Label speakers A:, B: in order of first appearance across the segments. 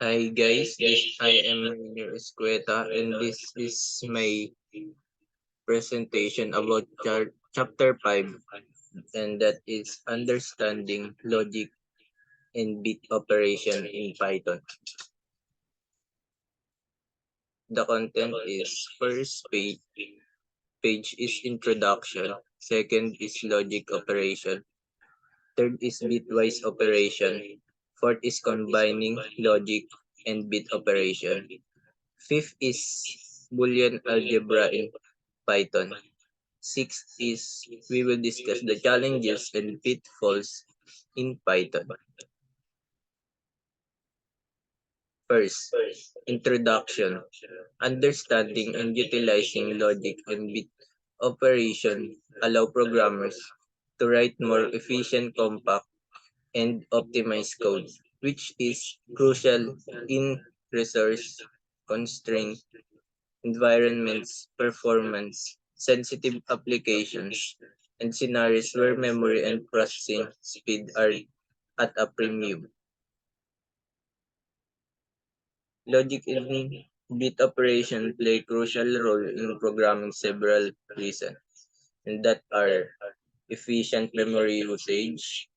A: Hi guys, I am Rainier Escueta and this is my presentation about chapter 5, and that is understanding logic and bit operation in Python. The content is page is introduction, second is logic operation, third is bitwise operation, fourth is combining logic and bit operation, fifth is Boolean algebra in Python. Sixth is we will discuss the challenges and pitfalls in Python. First, introduction. Understanding and utilizing logic and bit operation allow programmers to write more efficient, compact, and optimized code, which is crucial in resource constrained environments, performance, sensitive applications, and scenarios where memory and processing speed are at a premium. Logic in bit operation play a crucial role in programming several reasons, and that are efficient memory usage,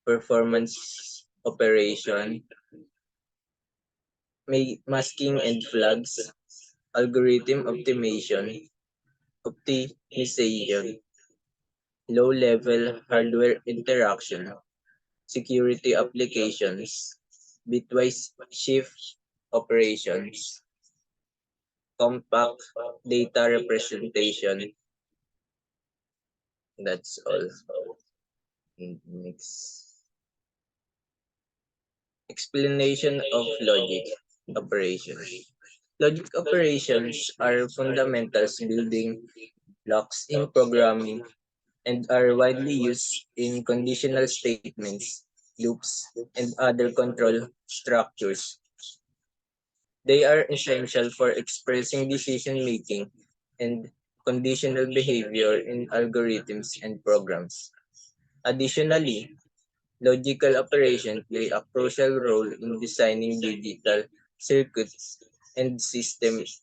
A: performance operation, masking and flags, algorithm optimization, low-level hardware interaction, security applications, bitwise shift operations, compact data representation. That's all. Next. Explanation of logic operations. Logic operations are fundamentals building blocks in programming and are widely used in conditional statements, loops, and other control structures. They are essential for expressing decision-making and conditional behavior in algorithms and programs. Additionally, logical operations play a crucial role in designing digital circuits and systems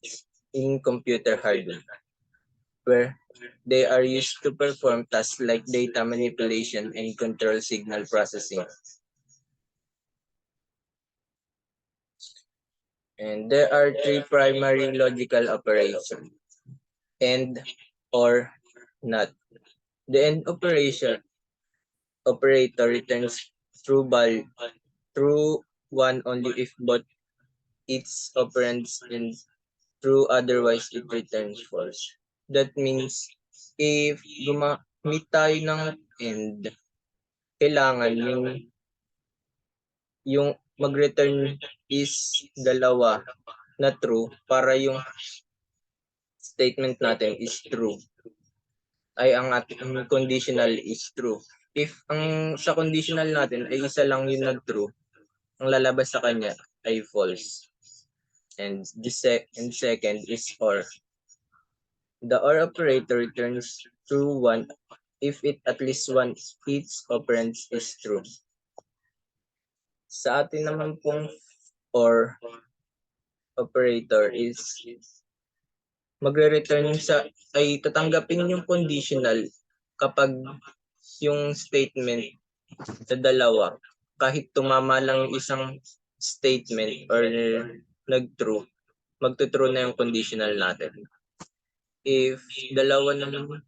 A: in computer hardware, where they are used to perform tasks like data manipulation and control signal processing. And there are three primary logical operations: and, or, not. The end operator returns true one only if both its operands and true, otherwise it returns false. That means if gumamit tayo ng end, kailangan yung mag-return is dalawa na true para yung statement natin is true. Ay ang ating conditional is true. If ang sa conditional natin ay isa lang yung nag-true, ang lalabas sa kanya ay false. And second is or. The or operator returns true one if it at least one its operand is true. Sa atin naman pong or operator is magre-return ay tatanggapin yung conditional kapag yung statement sa dalawa, kahit tumama lang isang statement or nag-true, magto-true na yung conditional natin. If dalawa naman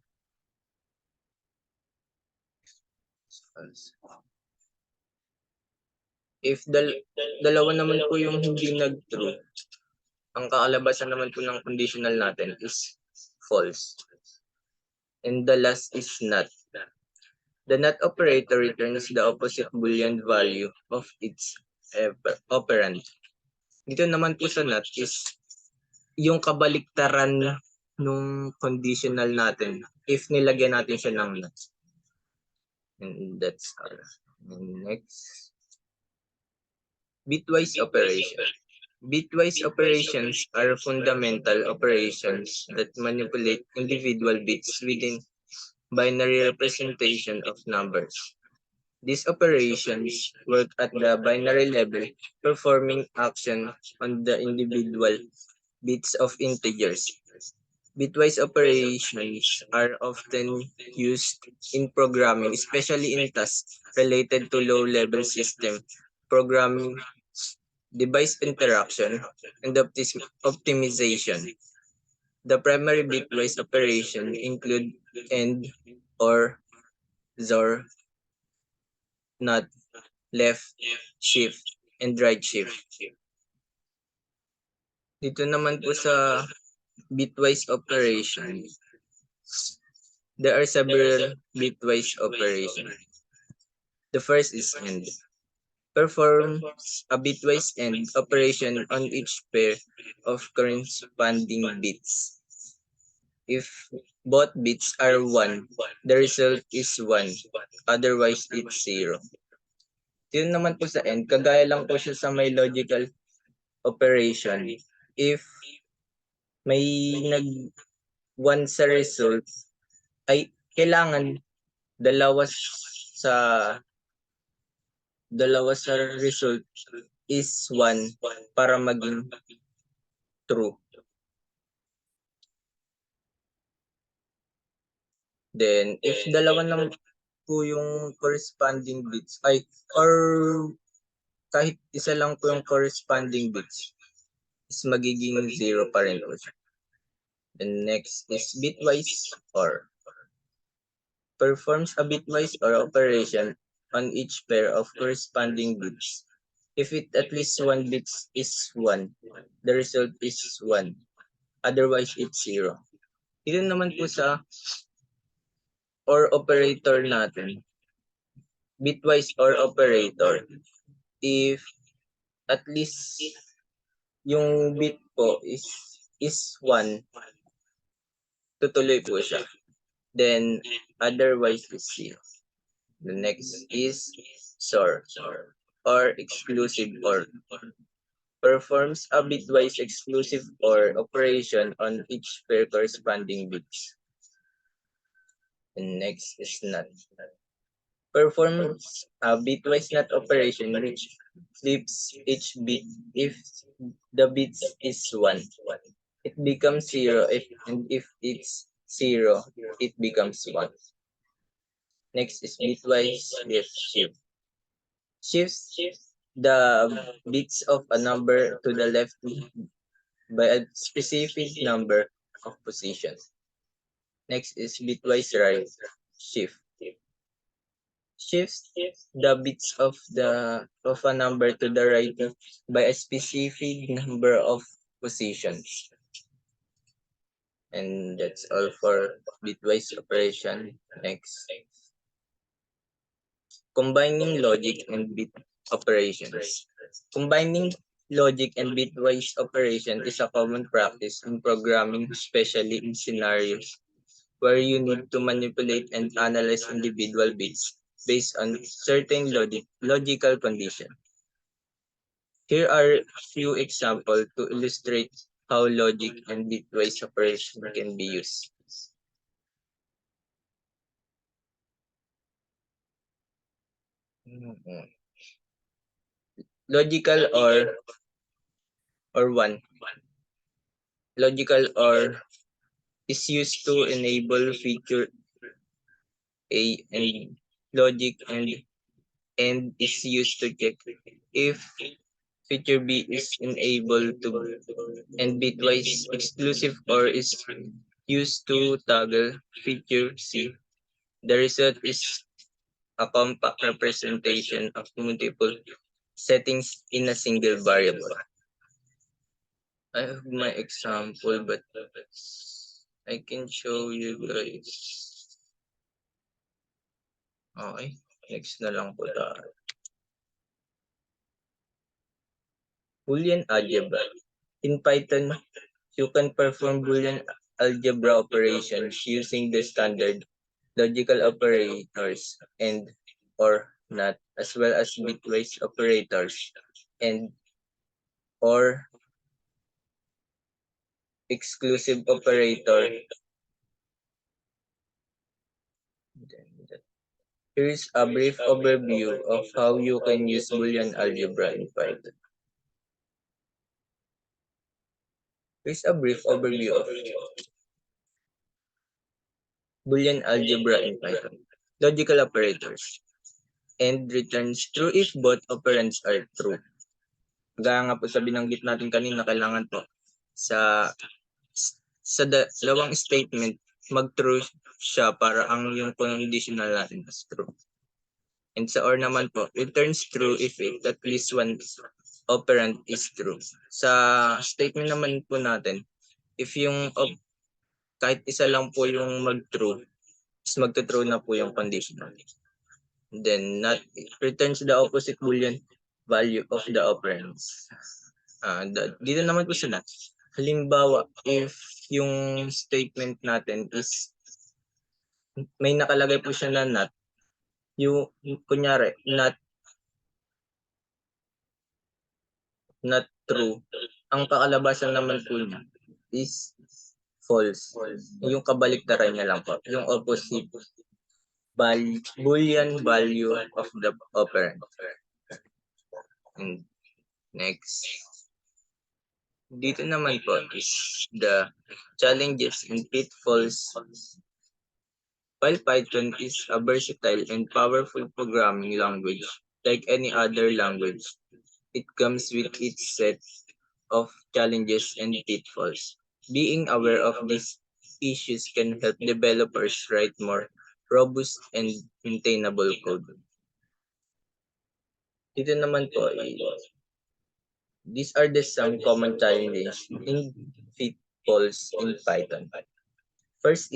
A: dalawa naman po yung hindi nag-true, ang kakalabasan naman po ng conditional natin is false. And the last is not. The not operator returns the opposite Boolean value of its operand. Dito naman po sa not is yung kabaliktaran nung conditional natin if nilagyan natin siya ng not. And that's all. And next. Bitwise operation. Bitwise operations are fundamental operations that manipulate individual bits within binary representation of numbers. These operations work at the binary level, performing action on the individual bits of integers. Bitwise operations are often used in programming, especially in tasks related to low-level system programming, device interaction, and optimization. The primary bitwise operation include AND, OR, XOR, NOT, left, shift, and right shift. Dito naman po sa bitwise operation, there are several bitwise operations. The first is AND. Performs a bitwise AND operation on each pair of corresponding bits. If both bits are 1, the result is 1. Otherwise, it's 0. Yun naman po sa AND, kagaya lang po siya sa may logical operation. If may nag 1 sa result, ay kailangan dalawa sa result is 1 para maging true. Then, if dalawa naman po yung corresponding bits, or kahit isa lang po yung corresponding bits, is magiging 0 pa rin po siya. The next is bitwise OR. Performs a bitwise OR operation on each pair of corresponding bits. If at least one bit is 1, the result is 1. Otherwise, it's 0. Ito naman po sa OR operator natin. Bitwise OR operator. If at least yung bit po is 1, tutuloy po siya. Then, otherwise is 0. The next is XOR, or exclusive OR. Performs a bitwise exclusive OR operation on each pair corresponding bits. And next is NOT. Performs a bitwise NOT operation which flips each bit if the bits is 1. It becomes 0 and if it's 0, it becomes 1. Next is bitwise shift. Shifts the bits of a number to the left by a specific number of positions. Next is bitwise right shift. Shifts the bits of a number to the right by a specific number of positions. And that's all for bitwise operation. Next. Combining logic and bit operations. Combining logic and bitwise operation is a common practice in programming, especially in scenarios where you need to manipulate and analyze individual bits based on certain logical conditions. Here are a few examples to illustrate how logic and bitwise operation can be used. Logical or 1. Logical or is used to enable feature A, and logic and is used to check if feature B is enabled to, and bitwise exclusive OR is used to toggle feature C. The result is a compact representation of multiple settings in a single variable. I have my example, but I can show you guys. Okay, next na lang po tayo. Boolean algebra. In Python, you can perform Boolean algebra operations using the standard logical operators and or not, as well as bitwise operators and or exclusive operator. Here's a brief overview of how you can use Boolean algebra in Python. Here's a brief overview of Boolean algebra in Python. Logical operators. And returns true if both operands are true. Gaya nga po sa binanggit natin kanina, kailangan po sa dalawang statement, mag-true siya para ang yung conditional natin is true. And sa or naman po, returns true if at least one operand is true. Sa statement naman po natin, if yung kahit isa lang po yung mag-true, is magto-true na po yung conditional. Then not returns the opposite boolean value of the operands. Dito naman po sa not. Halimbawa, if yung statement natin is may nakalagay po siya na not, yung kunyari not true, ang kakalabasan naman po niya is false. Yung kabaliktaran niya lang po, yung opposite boolean value of the operand. And next, dito naman po is the challenges and pitfalls. While Python is a versatile and powerful programming language, like any other language, it comes with its set of challenges and pitfalls. Being aware of these issues can help developers write more robust and maintainable code. Dito naman po, these are the some common challenges and pitfalls in Python. First,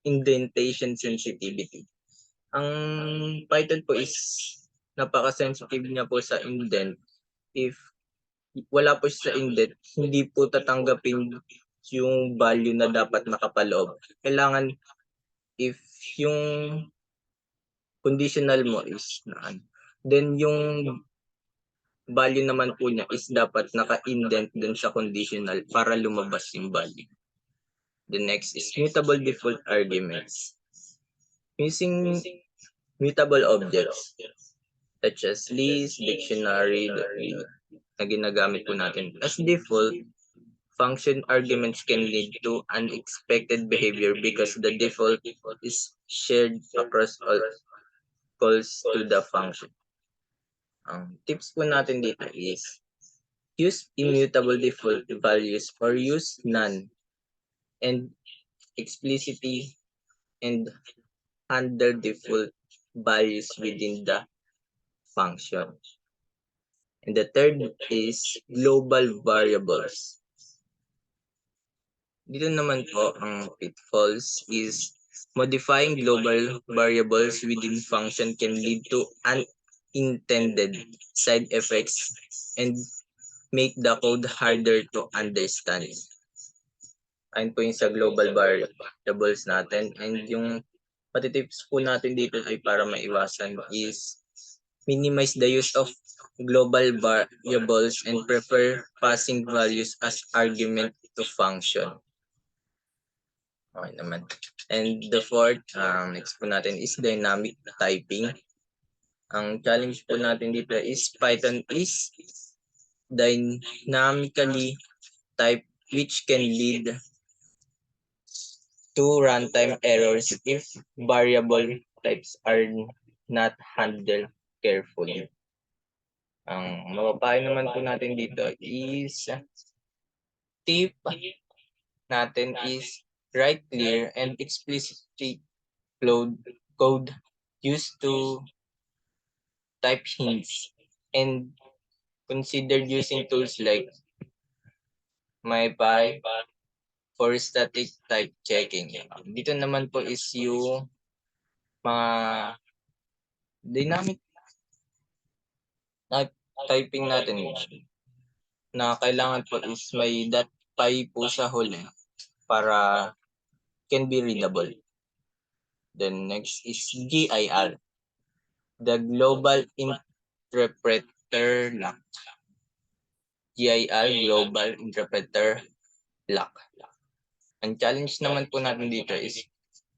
A: indentation sensitivity. Ang Python po is napaka-sensitive niya po sa indent. If wala po siya sa indent, hindi po tatanggapin yung value na dapat nakapaloob. Kailangan if yung conditional mo is then yung value naman po niya is dapat naka-indent dun sa conditional para lumabas yung value. The next is mutable default arguments. Using mutable objects such as list, dictionary, na ginagamit po natin as default, function arguments can lead to unexpected behavior because the default is shared across all calls to the function. Ang tips po natin dito is use immutable default values or use none and explicitly and under default values within the function. And the third is global variables. Dito naman po ang pitfalls is modifying global variables within function can lead to unintended side effects and make the code harder to understand. Ayun po yung sa global variables natin. And yung patitips po natin dito ay para maiwasan is minimize the use of global variables and prefer passing values as argument to function. Okay naman. And the fourth, next po natin is dynamic typing. Ang challenge po natin dito is Python is dynamically typed, which can lead to runtime errors if variable types are not handled carefully. Ang mapapayo naman po natin dito is tip natin is write clear and explicitly code used to type hints and consider using tools like MyPy for static type checking. Dito naman po is yung mga dynamic typing natin na kailangan po is may .py po sa huli para can be readable. Then next is GIR, the Global Interpreter Lock. GIR, Global Interpreter Lock. Ang challenge naman po natin dito is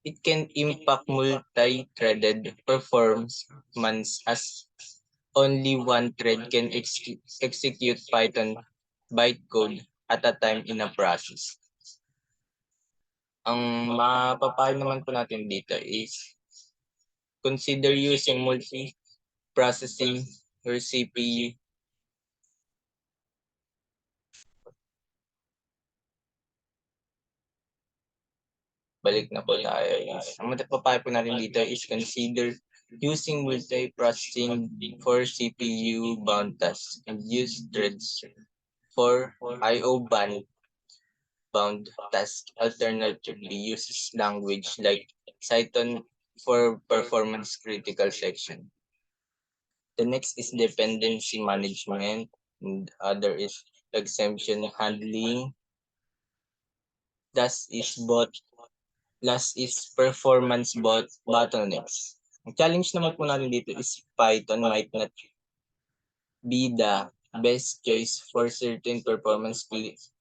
A: It can impact multi-threaded performance as only one thread can execute Python bytecode at a time in a process. Ang mapapayo naman po natin dito is consider using multi-processing or CPU. Balik na po tayo. Ang mapapayo po natin dito is consider using multi-processing for CPU bound tasks and use threads for I/O bound task. Alternatively, uses language like Python for performance critical section. The next is dependency management, and other is exemption handling. Last is performance bottlenecks. Ang challenge naman po natin dito is Python might not be the best choice for certain performance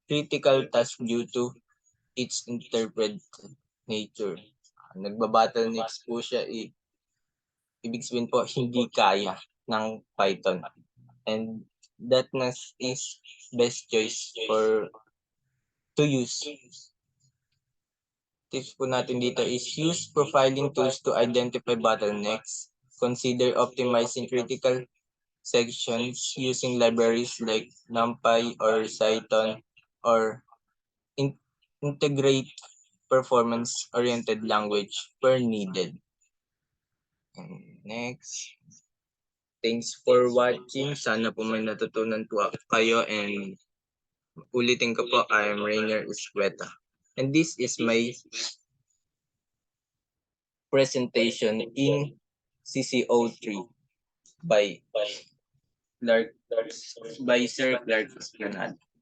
A: critical tasks due to its interpret nature. Nagbabottlenecks po siya, ibig sabihin po hindi kaya ng Python. And that is best choice to use. Tips po natin dito is use profiling tools to identify bottlenecks. Consider optimizing critical sections using libraries like NumPy or Python, or integrate performance-oriented language where needed. And next, thanks for watching. Sana po may natutunan po kayo, and ulitin ko po, I am Rainier Escueta. And this is my presentation in CC03 by Clark by Sir Clark Esplanade.